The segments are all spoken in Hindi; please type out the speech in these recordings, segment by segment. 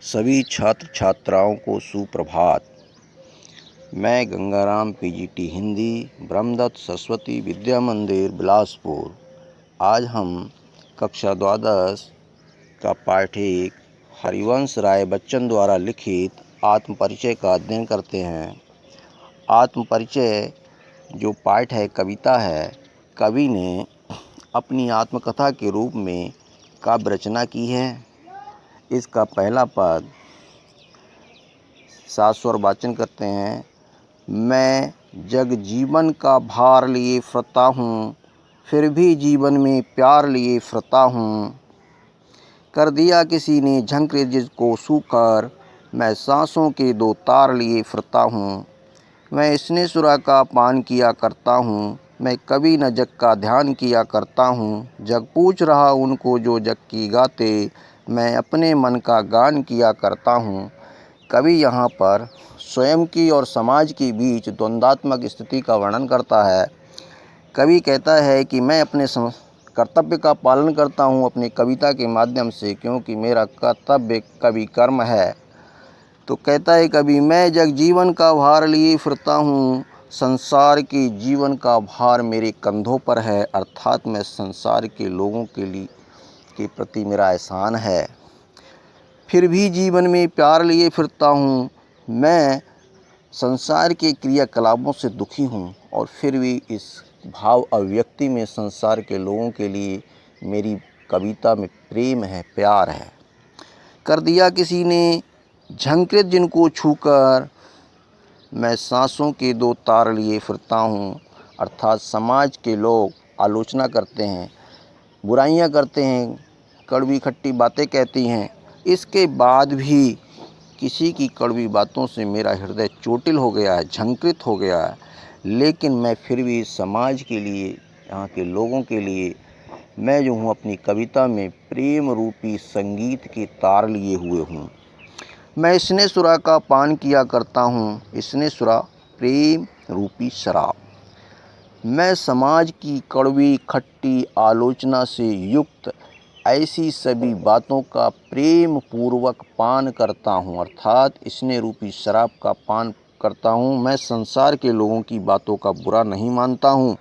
सभी छात्र छात्राओं को सुप्रभात। मैं गंगाराम पीजीटी हिंदी, ब्रह्मदत्त सरस्वती विद्या मंदिर बिलासपुर। आज हम कक्षा द्वादश का पाठ 1 हरिवंश राय बच्चन द्वारा लिखित आत्मपरिचय का अध्ययन करते हैं। आत्मपरिचय जो पाठ है, कविता है। कवि ने अपनी आत्मकथा के रूप में काव्य रचना की है। इसका पहला पद सात स्वर वाचन करते हैं। मैं जग जीवन का भार लिए फिरता हूँ, फिर भी जीवन में प्यार लिए फिरता हूँ। कर दिया किसी ने झंकृत जिसको सूकर, मैं सांसों के 2 तार लिए फिरता हूँ। मैं स्नेहसुरा का पान किया करता हूँ, मैं कभी न जग का ध्यान किया करता हूँ। जग पूछ रहा उनको जो जग की गाते, मैं अपने मन का गान किया करता हूँ। कवि यहाँ पर स्वयं की और समाज के बीच द्वंद्वात्मक स्थिति का वर्णन करता है। कवि कहता है कि मैं अपने कर्तव्य का पालन करता हूँ अपनी कविता के माध्यम से, क्योंकि मेरा कर्तव्य कवि कर्म है। तो कहता है कवि, मैं जग जीवन का भार लिए फिरता हूँ, संसार के जीवन का भार मेरे कंधों पर है। अर्थात मैं संसार के लोगों के प्रति मेरा एहसान है। फिर भी जीवन में प्यार लिए फिरता हूँ। मैं संसार के क्रियाकलापों से दुखी हूँ और फिर भी इस भाव अभिव्यक्ति में संसार के लोगों के लिए मेरी कविता में प्रेम है, प्यार है। कर दिया किसी ने झंकृत जिनको छूकर, मैं सांसों के 2 तार लिए फिरता हूँ। अर्थात समाज के लोग आलोचना करते हैं, बुराइयां करते हैं, कड़वी खट्टी बातें कहती हैं। इसके बाद भी किसी की कड़वी बातों से मेरा हृदय चोटिल हो गया है, झंकृत हो गया है, लेकिन मैं फिर भी समाज के लिए, यहाँ के लोगों के लिए मैं जो हूँ अपनी कविता में प्रेम रूपी संगीत के तार लिए हुए हूँ। मैं स्नेहसुरा का पान किया करता हूँ। स्नेहसुरा प्रेम रूपी शराब। मैं समाज की कड़वी खट्टी आलोचना से युक्त ऐसी सभी बातों का प्रेम पूर्वक पान करता हूँ, अर्थात स्नेह रूपी शराब का पान करता हूँ। मैं संसार के लोगों की बातों का बुरा नहीं मानता हूँ,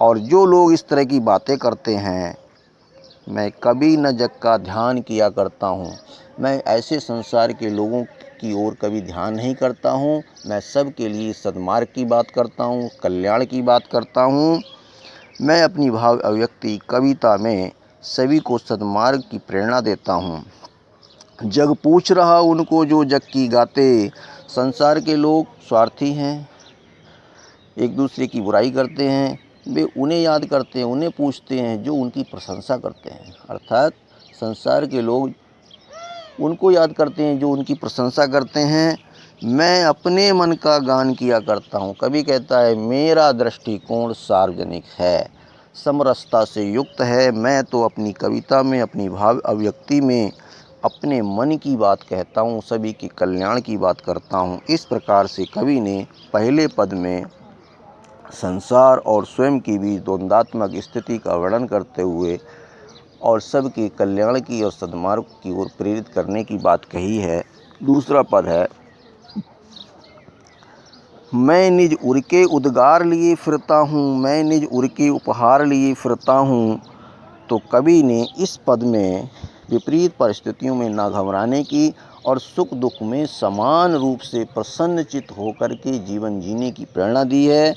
और जो लोग इस तरह की बातें करते हैं, मैं कभी न जग का ध्यान किया करता हूँ। मैं ऐसे संसार के लोगों की ओर कभी ध्यान नहीं करता हूँ। मैं सब के लिए सद्मार्ग की बात करता हूँ, कल्याण की बात करता हूँ। मैं अपनी भाव अभिव्यक्ति कविता में सभी को सद्मार्ग की प्रेरणा देता हूँ। जग पूछ रहा उनको जो जग की गाते, संसार के लोग स्वार्थी हैं, एक दूसरे की बुराई करते हैं। वे उन्हें याद करते हैं, उन्हें पूछते हैं जो उनकी प्रशंसा करते हैं। अर्थात संसार के लोग उनको याद करते हैं जो उनकी प्रशंसा करते हैं। मैं अपने मन का गान किया करता हूँ। कवि कहता है, मेरा दृष्टिकोण सार्वजनिक है, समरसता से युक्त है। मैं तो अपनी कविता में, अपनी भाव अभिव्यक्ति में अपने मन की बात कहता हूँ, सभी के कल्याण की बात करता हूँ। इस प्रकार से कवि ने पहले पद में संसार और स्वयं की बीच द्वंद्वात्मक स्थिति का वर्णन करते हुए और सबके कल्याण की और सद्मार्ग की ओर प्रेरित करने की बात कही है। दूसरा पद है, मैं निज उर के उद्गार लिए फिरता हूँ, मैं निज उर के उपहार लिए फिरता हूँ। तो कवि ने इस पद में विपरीत परिस्थितियों में ना घबराने की और सुख दुख में समान रूप से प्रसन्नचित्त होकर के जीवन जीने की प्रेरणा दी है।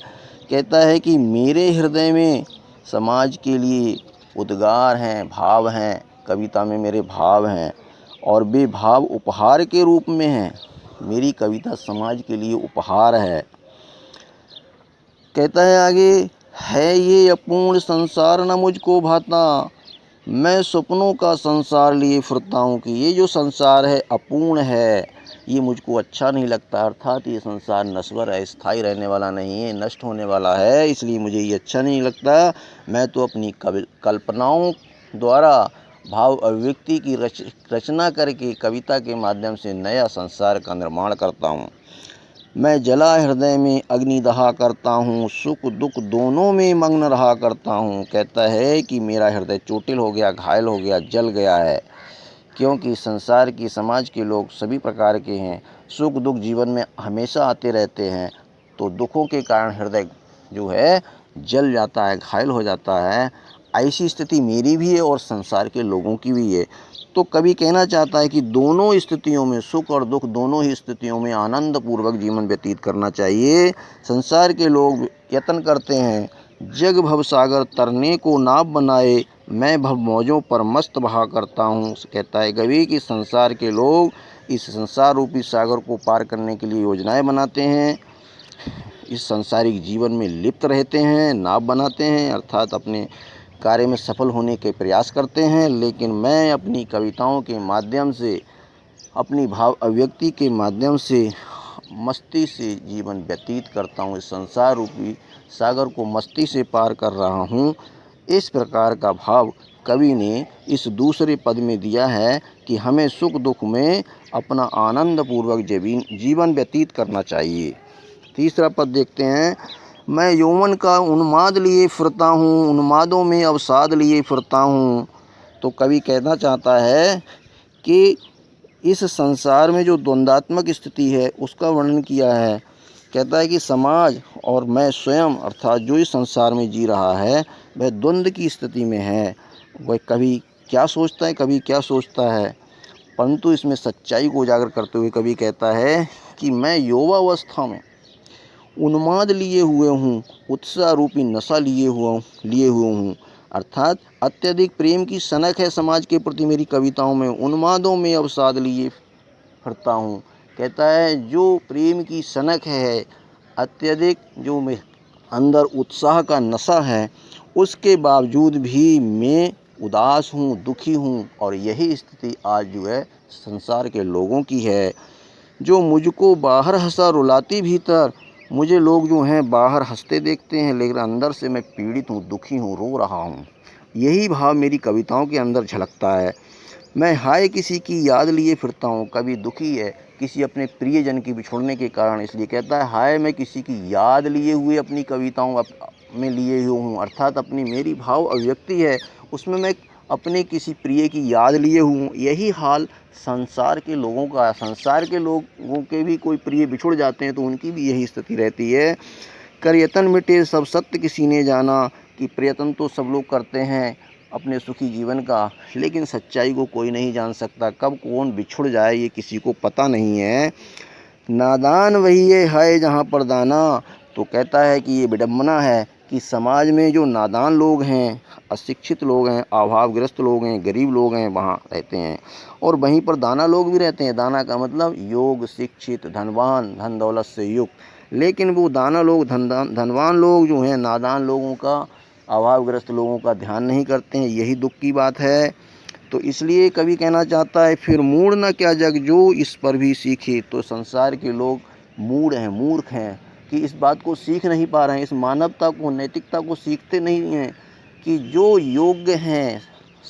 कहता है कि मेरे हृदय में समाज के लिए उद्गार हैं, भाव हैं, कविता में मेरे भाव हैं और वे भाव उपहार के रूप में हैं। मेरी कविता समाज के लिए उपहार है। कहता है आगे, है ये अपूर्ण संसार न मुझको भाता, मैं सपनों का संसार लिए फिरता हूँ कि ये जो संसार है अपूर्ण है, ये मुझको अच्छा नहीं लगता। अर्थात ये संसार नश्वर है, स्थायी रहने वाला नहीं है, नष्ट होने वाला है, इसलिए मुझे ये अच्छा नहीं लगता। मैं तो अपनी कल्पनाओं द्वारा भाव अभिव्यक्ति की रचना करके कविता के माध्यम से नया संसार का निर्माण करता हूँ। मैं जला हृदय में अग्नि दहा करता हूँ, सुख दुख दोनों में मग्न रहा करता हूँ। कहता है कि मेरा हृदय चोटिल हो गया, घायल हो गया, जल गया है, क्योंकि संसार की समाज के लोग सभी प्रकार के हैं, सुख दुख जीवन में हमेशा आते रहते हैं, तो दुखों के कारण हृदय जो है जल जाता है, घायल हो जाता है। ऐसी स्थिति मेरी भी है और संसार के लोगों की भी है। तो कवि कहना चाहता है कि दोनों स्थितियों में, सुख और दुख दोनों ही स्थितियों में आनंद पूर्वक जीवन व्यतीत करना चाहिए। संसार के लोग यत्न करते हैं जग भव सागर तरने को नाव बनाए, मैं भव मौजों पर मस्त बहा करता हूँ। कहता है कवि कि संसार के लोग इस संसार रूपी सागर को पार करने के लिए योजनाएं बनाते हैं, इस सांसारिक जीवन में लिप्त रहते हैं, नाव बनाते हैं, अर्थात अपने कार्य में सफल होने के प्रयास करते हैं। लेकिन मैं अपनी कविताओं के माध्यम से, अपनी भाव अभिव्यक्ति के माध्यम से मस्ती से जीवन व्यतीत करता हूँ, इस संसार रूपी सागर को मस्ती से पार कर रहा हूँ। इस प्रकार का भाव कवि ने इस दूसरे पद में दिया है कि हमें सुख दुख में अपना आनंद पूर्वक जीवन व्यतीत करना चाहिए। तीसरा पद देखते हैं, मैं यौवन का उन्माद लिए फिरता हूँ, उन्मादों में अवसाद लिए फिरता हूँ। तो कवि कहना चाहता है कि इस संसार में जो द्वंद्वात्मक स्थिति है उसका वर्णन किया है। कहता है कि समाज और मैं स्वयं, अर्थात जो इस संसार में जी रहा है वह द्वंद्व की स्थिति में है। वह कभी क्या सोचता है, कभी क्या सोचता है, परंतु इसमें सच्चाई को उजागर करते हुए कवि कहता है कि मैं युवावस्था में उन्माद लिए हुए हूँ, उत्साह रूपी नशा लिए हुए हूँ। अर्थात अत्यधिक प्रेम की सनक है समाज के प्रति मेरी कविताओं में, उन्मादों में अवसाद लिए फिरता हूँ। कहता है जो प्रेम की सनक है, अत्यधिक जो में अंदर उत्साह का नशा है, उसके बावजूद भी मैं उदास हूँ, दुखी हूँ। और यही स्थिति आज जो है संसार के लोगों की है। जो मुझको बाहर हंसा रुलाती भीतर, मुझे लोग जो हैं बाहर हंसते देखते हैं, लेकिन अंदर से मैं पीड़ित हूँ, दुखी हूँ, रो रहा हूँ। यही भाव मेरी कविताओं के अंदर झलकता है। मैं हाय किसी की याद लिए फिरता हूँ, कभी दुखी है किसी अपने प्रियजन के बिछुड़ने के कारण, इसलिए कहता है हाय मैं किसी की याद लिए हुए अपनी कविताओं में लिए हुए हूँ। अर्थात अपनी मेरी भाव अभिव्यक्ति है उसमें मैं अपने किसी प्रिय की याद लिए हूँ। यही हाल संसार के लोगों का, संसार के लोगों के भी कोई प्रिय बिछुड़ जाते हैं तो उनकी भी यही स्थिति रहती है। कर यतन मिटे सब सत्य किसी ने जाना, कि प्रयत्न तो सब लोग करते हैं अपने सुखी जीवन का, लेकिन सच्चाई को कोई नहीं जान सकता, कब कौन बिछुड़ जाए ये किसी को पता नहीं है। नादान वही है जहाँ पर दाना। तो कहता है कि ये विडम्बना है कि समाज में जो नादान लोग हैं, अशिक्षित लोग हैं, अभावग्रस्त लोग हैं, गरीब लोग हैं, वहाँ रहते हैं, और वहीं पर दाना लोग भी रहते हैं। दाना का मतलब योग, शिक्षित, धनवान, धन दौलत से युक्त। लेकिन वो दाना लोग, धनवान लोग जो हैं नादान लोगों का, अभावग्रस्त लोगों का ध्यान नहीं करते हैं। यही दुख की बात है। तो इसलिए कवि कहना चाहता है फिर मूढ़ न क्या जग जो इस पर भी सीखे। तो संसार के लोग मूढ़ हैं, मूर्ख हैं कि इस बात को सीख नहीं पा रहे हैं, इस मानवता को, नैतिकता को सीखते नहीं हैं कि जो योग्य हैं,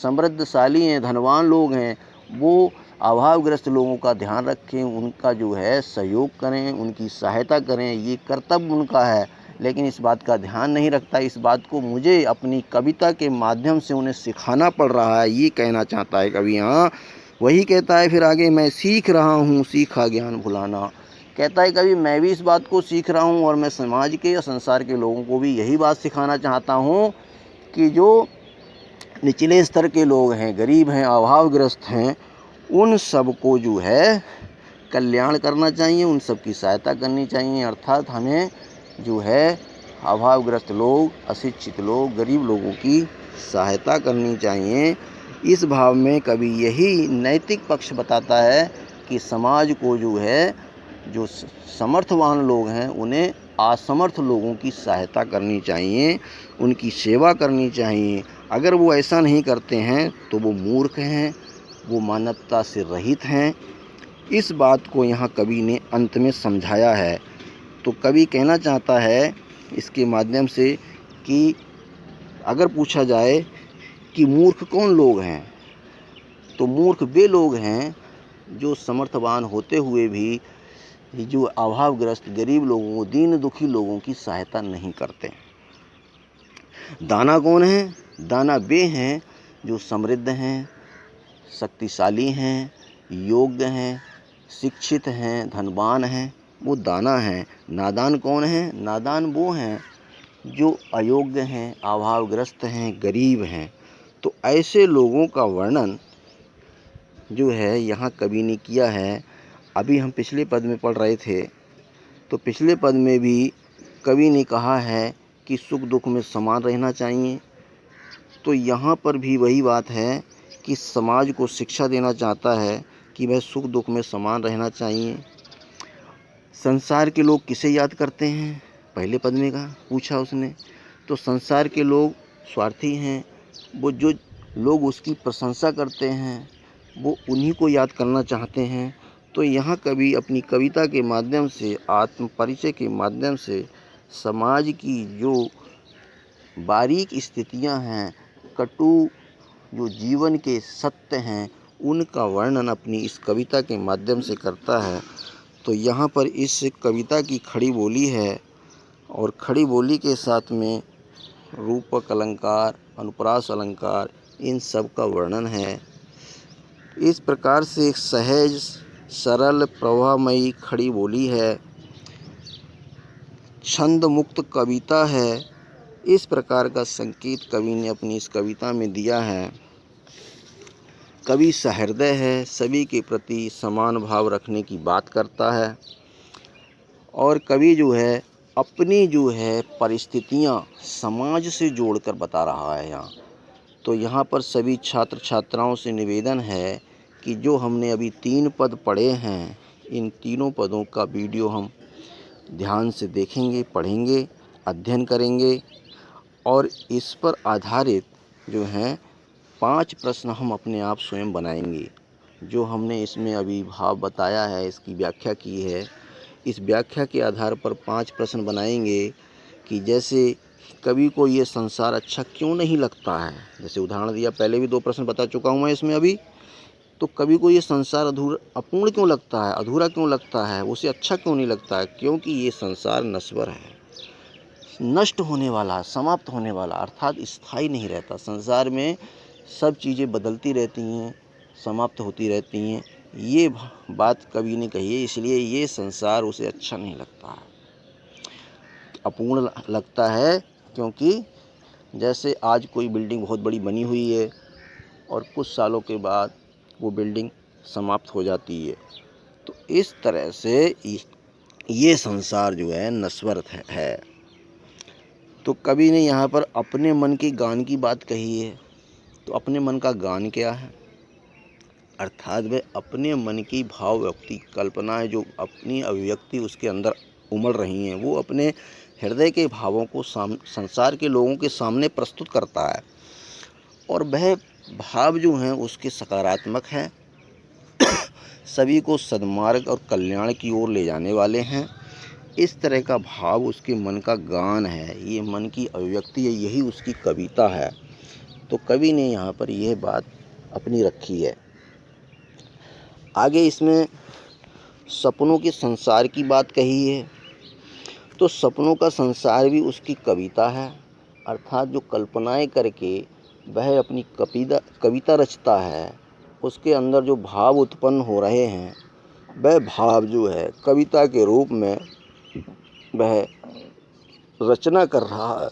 समृद्धशाली हैं, धनवान लोग हैं, वो अभावग्रस्त लोगों का ध्यान रखें, उनका जो है सहयोग करें, उनकी सहायता करें, ये कर्तव्य उनका है। लेकिन इस बात का ध्यान नहीं रखता। इस बात को मुझे अपनी कविता के माध्यम से उन्हें सिखाना पड़ रहा है, ये कहना चाहता है कवि। हाँ, वही कहता है फिर आगे, मैं सीख रहा हूँ सीखा ज्ञान भुलाना। कहता है कवि मैं भी इस बात को सीख रहा हूँ और मैं समाज के या संसार के लोगों को भी यही बात सिखाना चाहता हूँ कि जो निचले स्तर के लोग हैं, गरीब हैं, अभावग्रस्त हैं, उन सबको जो है कल्याण करना चाहिए, उन सब की सहायता करनी चाहिए। अर्थात हमें जो है अभावग्रस्त लोग, अशिक्षित लोग, गरीब लोगों की सहायता करनी चाहिए। इस भाव में कवि यही नैतिक पक्ष बताता है कि समाज को जो है, जो समर्थवान लोग हैं उन्हें असमर्थ लोगों की सहायता करनी चाहिए, उनकी सेवा करनी चाहिए। अगर वो ऐसा नहीं करते हैं तो वो मूर्ख हैं, वो मानवता से रहित हैं। इस बात को यहाँ कवि ने अंत में समझाया है। तो कवि कहना चाहता है इसके माध्यम से कि अगर पूछा जाए कि मूर्ख कौन लोग हैं, तो मूर्ख वे लोग हैं जो समर्थवान होते हुए भी जो अभावग्रस्त गरीब लोगों, दीन दुखी लोगों की सहायता नहीं करते। दाना कौन है? दाना वे हैं जो समृद्ध हैं, शक्तिशाली हैं, योग्य हैं, शिक्षित हैं, धनवान हैं, वो दाना हैं। नादान कौन है? नादान वो हैं जो अयोग्य हैं, अभावग्रस्त हैं, गरीब हैं। तो ऐसे लोगों का वर्णन जो है यहाँ कवि ने किया है। अभी हम पिछले पद में पढ़ रहे थे, तो पिछले पद में भी कवि ने कहा है कि सुख दुख में समान रहना चाहिए। तो यहाँ पर भी वही बात है कि समाज को शिक्षा देना चाहता है कि वह सुख दुख में समान रहना चाहिए। संसार के लोग किसे याद करते हैं? पहले पद में कहा, पूछा उसने। तो संसार के लोग स्वार्थी हैं। वो जो लोग उसकी प्रशंसा करते हैं वो उन्हीं को याद करना चाहते हैं। तो यहाँ कवि अपनी कविता के माध्यम से, आत्म परिचय के माध्यम से समाज की जो बारीक स्थितियाँ हैं, कटु जो जीवन के सत्य हैं, उनका वर्णन अपनी इस कविता के माध्यम से करता है। तो यहाँ पर इस कविता की खड़ी बोली है और खड़ी बोली के साथ में रूपक अलंकार, अनुप्रास अलंकार, इन सब का वर्णन है। इस प्रकार से एक सहज, सरल, प्रवाहमयी खड़ी बोली है, छंद मुक्त कविता है। इस प्रकार का संकेत कवि ने अपनी इस कविता में दिया है। कवि सहृदय है, सभी के प्रति समान भाव रखने की बात करता है। और कवि जो है अपनी जो है परिस्थितियाँ समाज से जोड़कर बता रहा है यहाँ। तो यहाँ पर सभी छात्र छात्राओं से निवेदन है कि जो हमने अभी 3 पद पढ़े हैं, इन तीनों पदों का वीडियो हम ध्यान से देखेंगे, पढ़ेंगे, अध्ययन करेंगे और इस पर आधारित जो हैं 5 प्रश्न हम अपने आप स्वयं बनाएंगे। जो हमने इसमें अभी भाव बताया है, इसकी व्याख्या की है, इस व्याख्या के आधार पर 5 प्रश्न बनाएंगे कि जैसे कवि को ये संसार अच्छा क्यों नहीं लगता है। जैसे उदाहरण दिया, पहले भी 2 प्रश्न बता चुका हूँ मैं इसमें अभी। तो कवि को ये संसार अपूर्ण क्यों लगता है, अधूरा क्यों लगता है, उसे अच्छा क्यों नहीं लगता है? क्योंकि ये संसार नश्वर है, नष्ट होने वाला, समाप्त होने वाला, अर्थात स्थायी नहीं रहता। संसार में सब चीज़ें बदलती रहती हैं, समाप्त होती रहती हैं। ये बात कवि ने कही है, इसलिए ये संसार उसे अच्छा नहीं लगता है, अपूर्ण लगता है। क्योंकि जैसे आज कोई बिल्डिंग बहुत बड़ी बनी हुई है और कुछ सालों के बाद वो बिल्डिंग समाप्त हो जाती है, तो इस तरह से ये संसार जो है नश्वर है। तो कवि ने यहाँ पर अपने मन के गान की बात कही है। तो अपने मन का गान क्या है? अर्थात वह अपने मन की भाव व्यक्ति कल्पनाएं जो अपनी अभिव्यक्ति उसके अंदर उमड़ रही हैं, वो अपने हृदय के भावों को संसार के लोगों के सामने प्रस्तुत करता है। और वह भाव जो हैं उसके सकारात्मक हैं, सभी को सद्मार्ग और कल्याण की ओर ले जाने वाले हैं। इस तरह का भाव उसके मन का गान है, ये मन की अभिव्यक्ति है, यही उसकी कविता है। तो कवि ने यहाँ पर यह बात अपनी रखी है। आगे इसमें सपनों के संसार की बात कही है। तो सपनों का संसार भी उसकी कविता है, अर्थात जो कल्पनाएं करके वह अपनी कविता रचता है, उसके अंदर जो भाव उत्पन्न हो रहे हैं, वह भाव जो है कविता के रूप में वह रचना कर रहा है।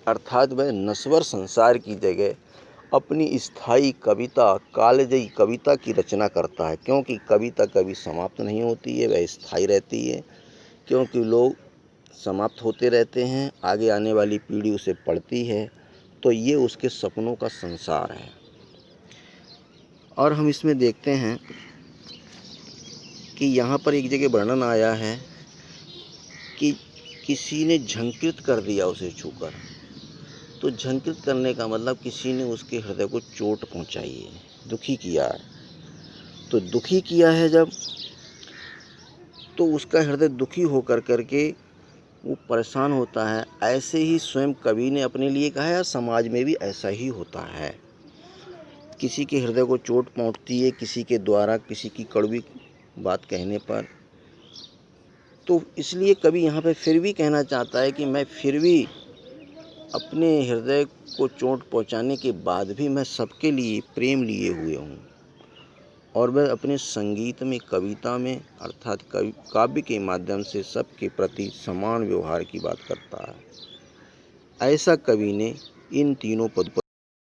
अर्थात वह नश्वर संसार की जगह अपनी स्थायी कविता, कालजयी कविता की रचना करता है। क्योंकि कविता कभी समाप्त नहीं होती है, वह स्थायी रहती है। क्योंकि लोग समाप्त होते रहते हैं, आगे आने वाली पीढ़ी उसे पढ़ती है। तो ये उसके सपनों का संसार है। और हम इसमें देखते हैं कि यहाँ पर एक जगह वर्णन आया है कि किसी ने झंकृत कर दिया उसे छूकर। तो झंकृत करने का मतलब किसी ने उसके हृदय को चोट पहुँचाई है, दुखी किया है। तो दुखी किया है जब, तो उसका हृदय दुखी होकर करके वो परेशान होता है। ऐसे ही स्वयं कवि ने अपने लिए कहा है, समाज में भी ऐसा ही होता है। किसी के हृदय को चोट पहुँचती है किसी के द्वारा, किसी की कड़वी बात कहने पर। तो इसलिए कवि यहाँ पे फिर भी कहना चाहता है कि मैं फिर भी अपने हृदय को चोट पहुँचाने के बाद भी मैं सबके लिए प्रेम लिए हुए हूँ। और वह अपने संगीत में, कविता में अर्थात काव्य के माध्यम से सबके प्रति समान व्यवहार की बात करता है। ऐसा कवि ने इन तीनों पद पर